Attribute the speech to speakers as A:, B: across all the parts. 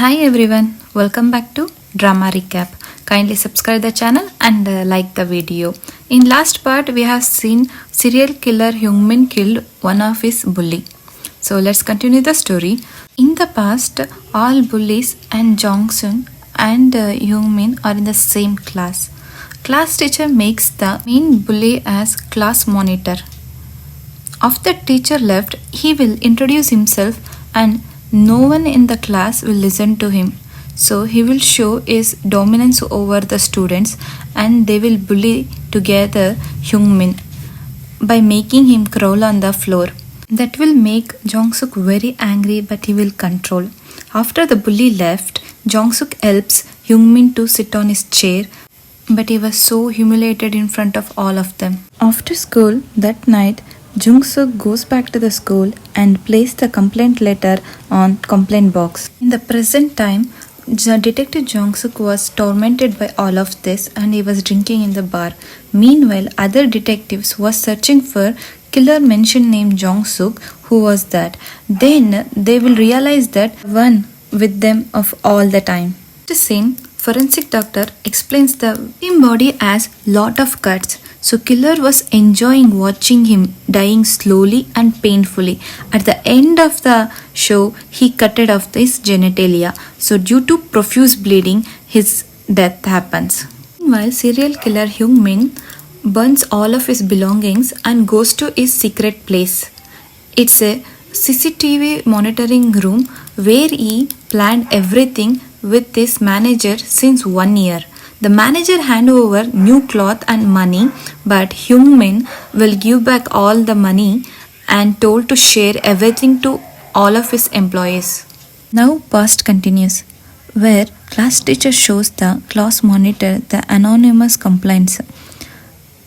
A: Hi everyone, welcome back to Drama Recap. Kindly subscribe the channel and like the video. In last part, we have seen serial killer Hyungmin killed one of his bully. So let's continue the story. In the past, all bullies and Jong-sun and Hyungmin are in the same class. Class teacher makes the main bully as class monitor. After teacher left, he will introduce himself and no one in the class will listen to him. So he will show his dominance over the students and they will bully together Hyungmin by making him crawl on the floor. That will make Jong-suk very angry but he will control. After the bully left, Jong-suk helps Hyungmin to sit on his chair but he was so humiliated in front of all of them. After school that night, Jung-suk goes back to the school and places the complaint letter on complaint box. In the present time, Detective Jung-suk was tormented by all of this and he was drinking in the bar. Meanwhile, other detectives was searching for killer mentioned named Jung-suk. Who was that? Then they will realize that one with them of all the time. The same forensic doctor explains the victim body as lot of cuts. So killer was enjoying watching him dying slowly and painfully. At the end of the show, he cutted off his genitalia. So due to profuse bleeding, his death happens. Meanwhile, serial killer Hyungmin burns all of his belongings and goes to his secret place. It's a CCTV monitoring room where he planned everything with his manager since 1 year. The manager hand over new cloth and money, but Hyungmin will give back all the money and told to share everything to all of his employees. Now past continues, where class teacher shows the class monitor the anonymous complaints.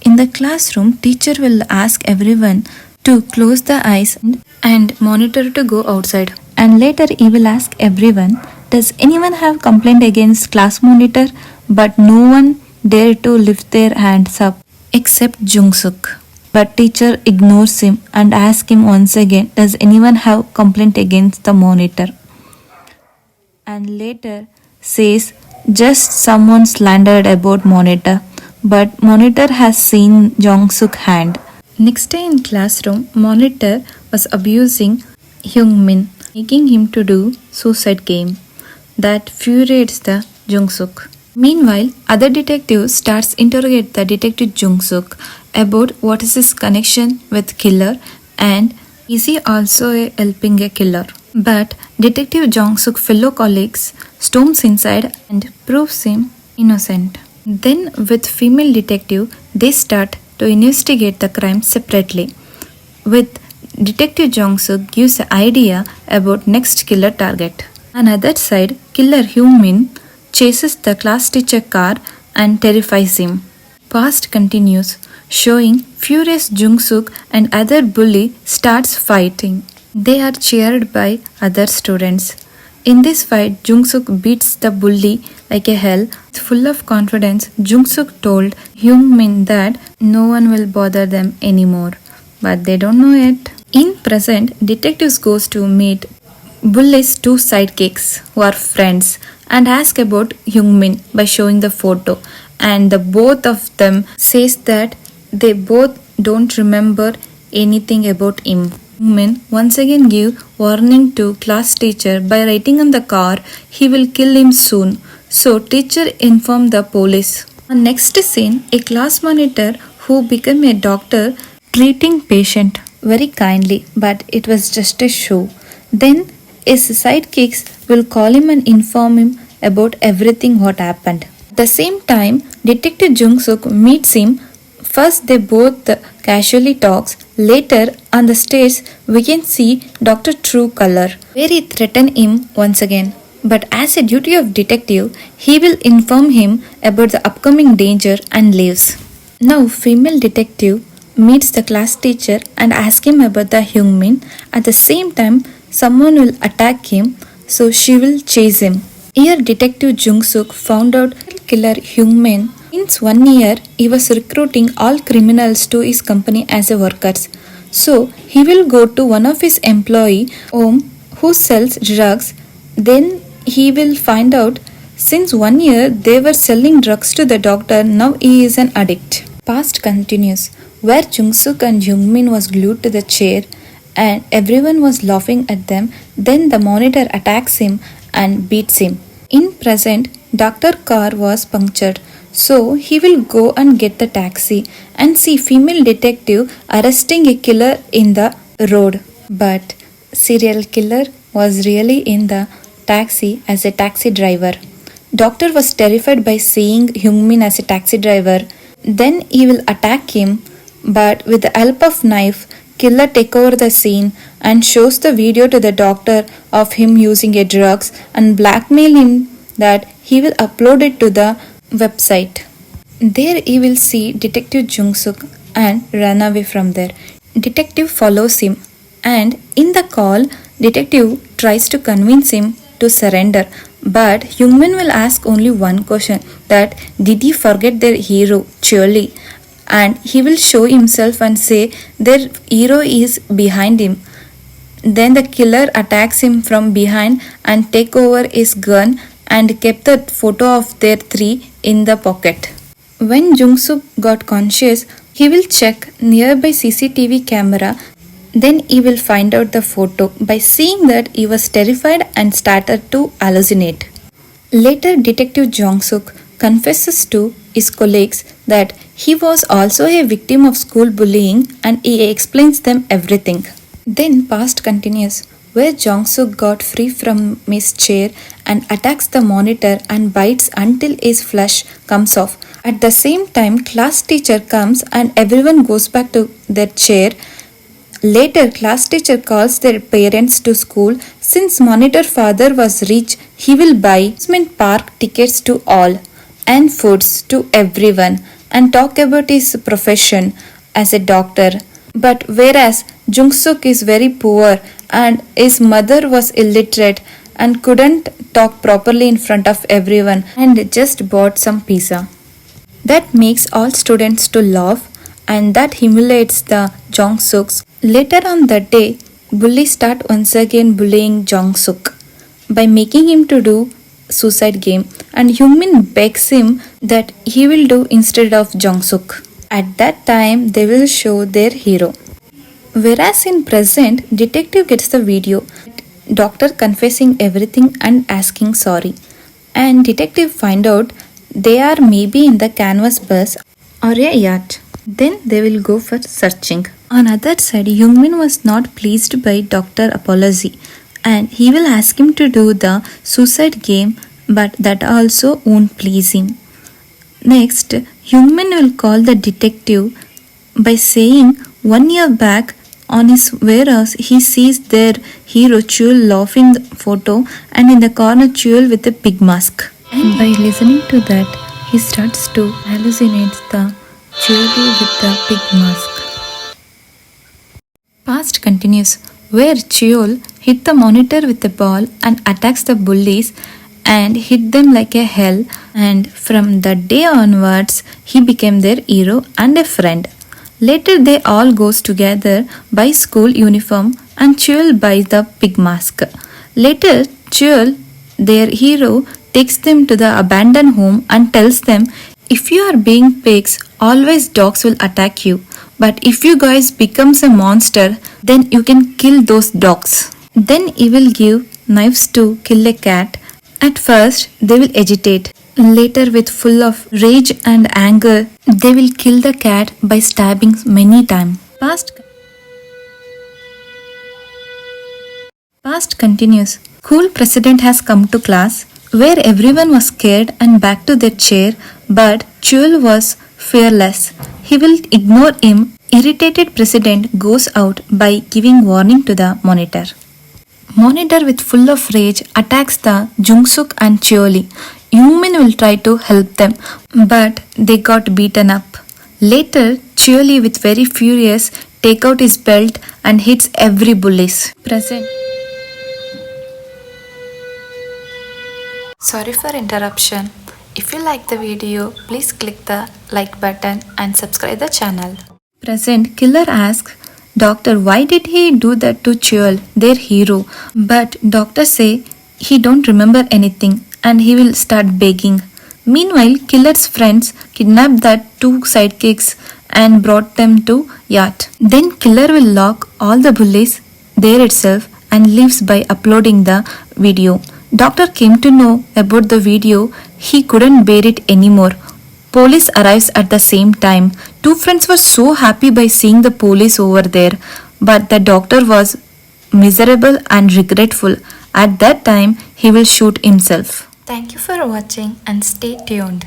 A: In the classroom, teacher will ask everyone to close the eyes and monitor to go outside. And later he will ask everyone, does anyone have complaint against class monitor? But no one dared to lift their hands up except Jung-suk. But teacher ignores him and asks him once again, does anyone have complaint against the monitor? And later says, just someone slandered about monitor. But monitor has seen Jung-suk's hand. Next day in classroom, monitor was abusing Hyungmin, making him to do suicide game. That infuriates the Jung-suk. Meanwhile, other detective starts interrogate the detective Jung-suk about what is his connection with killer and is he also helping a killer. But detective Jung-suk fellow colleagues storms inside and proves him innocent. Then with female detective, they start to investigate the crime separately. With detective Jung-suk gives an idea about next killer target. On other side, killer Hyungmin chases the class teacher car and terrifies him. Past continues, showing furious Jung-suk and other bully starts fighting. They are cheered by other students. In this fight, Jung-suk beats the bully like a hell. Full of confidence, Jung-suk told Hyungmin that no one will bother them anymore. But they don't know it. In present, detectives goes to meet bully's two sidekicks who are friends and ask about Hyungmin by showing the photo, and the both of them says that they both don't remember anything about him. Hyungmin once again give warning to class teacher by writing on the car he will kill him soon. So teacher informed the police. On next scene, a class monitor who became a doctor treating patient very kindly, but it was just a show. Then his sidekicks will call him and inform him about everything what happened. At the same time, Detective Jung-suk meets him. First they both casually talks. Later on the stage we can see Dr. True Color where he threatened him once again. But as a duty of detective, he will inform him about the upcoming danger and leaves. Now female detective meets the class teacher and asks him about the Hyungmin. At the same time, someone will attack him, so she will chase him. Here Detective Jung-suk found out killer Hyungmin. Since 1 year, he was recruiting all criminals to his company as a workers. So he will go to one of his employee home who sells drugs. Then he will find out since 1 year they were selling drugs to the doctor, now he is an addict. Past continues, where Jung-suk and Hyungmin was glued to the chair and everyone was laughing at them. Then the monitor attacks him and beats him. In present, Dr. car was punctured, so he will go and get the taxi and see female detective arresting a killer in the road. But serial killer was really in the taxi as a taxi driver. Doctor was terrified by seeing Hyungmin as a taxi driver. Then he will attack him, but with the help of knife, killer take over the scene and shows the video to the doctor of him using a drugs and blackmail him that he will upload it to the website. There he will see Detective Jung-suk and run away from there. Detective follows him and in the call, detective tries to convince him to surrender. But Hyungmin will ask only one question, that did he forget their hero, Cheoli? And he will show himself and say their hero is behind him. Then the killer attacks him from behind and take over his gun and kept the photo of their three in the pocket. When Jung-suk got conscious, he will check nearby CCTV camera. Then he will find out the photo. By seeing that, he was terrified and started to hallucinate. Later, Detective Jong-suk confesses to his colleagues that he was also a victim of school bullying and he explains them everything. Then past continues, where Jong-suk got free from his chair and attacks the monitor and bites until his flesh comes off. At the same time, class teacher comes and everyone goes back to their chair. Later, class teacher calls their parents to school. Since monitor father was rich, he will buy amusement park tickets to all and foods to everyone and talk about his profession as a doctor. But whereas Jung-suk is very poor and his mother was illiterate and couldn't talk properly in front of everyone and just bought some pizza. That makes all students to laugh and that humiliates the Jong-suks. Later on that day, bullies start once again bullying Jong-suk by making him to do suicide game and Hyungmin begs him that he will do instead of Jong-suk. At that time, they will show their hero. Whereas in present, detective gets the video, doctor confessing everything and asking sorry. And detective find out they are maybe in the canvas bus or a yacht. Then they will go for searching. On other side, Hyungmin was not pleased by Dr. apology and he will ask him to do the suicide game, but that also won't please him. Next, Hyungmin will call the detective by saying 1 year back on his warehouse he sees their hero Chul laughing the photo and in the corner Chul with a pig mask. And by listening to that, he starts to hallucinate the Chuli with the pig mask. Past continues, where Cheol hit the monitor with a ball and attacks the bullies and hit them like a hell, and from that day onwards he became their hero and a friend. Later they all goes together, buy school uniform and Cheol buys the pig mask. Later Cheol, their hero, takes them to the abandoned home and tells them, if you are being pigs, always dogs will attack you. But if you guys becomes a monster, then you can kill those dogs. Then he will give knives to kill a cat. At first, they will agitate. Later, with full of rage and anger, they will kill the cat by stabbing many times. Past continues. Cool president has come to class, where everyone was scared and back to their chair, but Chul was fearless. He will ignore him. Irritated president goes out by giving warning to the monitor. Monitor with full of rage attacks the Jung-suk and Cheoli. Hyungmin will try to help them, but they got beaten up. Later, Cheoli with very furious take out his belt and hits every bullies present. Sorry for interruption. If you like the video, please click the like button and subscribe the channel. Present, killer asks, Doctor, why did he do that to Cheol, their hero? But doctor say, He don't remember anything and he will start begging. Meanwhile, killer's friends kidnapped that two sidekicks and brought them to yacht. Then killer will lock all the bullies there itself and leaves by uploading the video. Doctor came to know about the video. He couldn't bear it anymore. Police arrives at the same time. Two friends were so happy by seeing the police over there, but the doctor was miserable and regretful. At that time, he will shoot himself. Thank you for watching and stay tuned.